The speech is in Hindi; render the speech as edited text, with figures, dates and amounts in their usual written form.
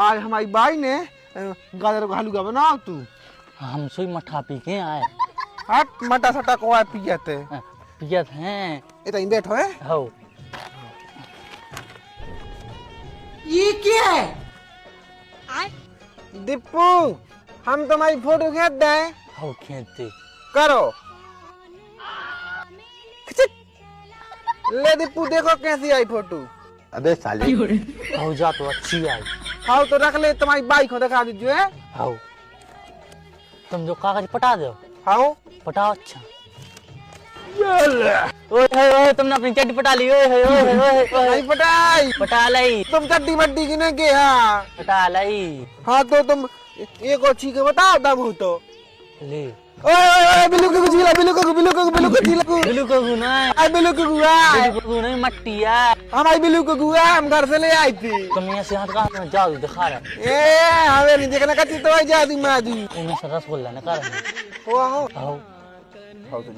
आज हमारी बाई ने गाजर का हलवा बनाओ तू। हम सोई मठा पी के आए। हट मटा सटा को आए पियते पियत हैं। इतना बैठो है। हो ये क्या है? दीपू हम तुम्हारी फोटो खींच दें। हो खेते करो। ले दीपू देखो कैसी आई फोटो। अबे साले हो जा तो अच्छी आई। हाँ तो रख ले, तुम्हारी बाई को दिखा दीजिए। हो तुम जो कागज पटा दो। हाँ पटाओ अच्छा। ओए तुमने अपनी चड्डी पटा ली। ओए नहीं पटाई, पटा लाई। तुम चड्डी मड्डी की नहीं के। हाँ पटा लाई। हाँ तो तुम एक और चीज बताओ दम हो तो। ले ओए बिल्लू को झीला, बिल्लू को झीला को। बिल्लू को गुना है। आई बिल्लू को गुआ। बिल्लू को गुना ही मट्टी है। हमारी बिल्लू को गुआ हम घर से ले आई थी। तुम यहाँ से हाथ कहाँ जादू दिखा रहे। ए हमें नहीं देखना कच्ची तो आई जादू मादू। इनमें से रसगुल्ला ना कर। हो हो हो तुम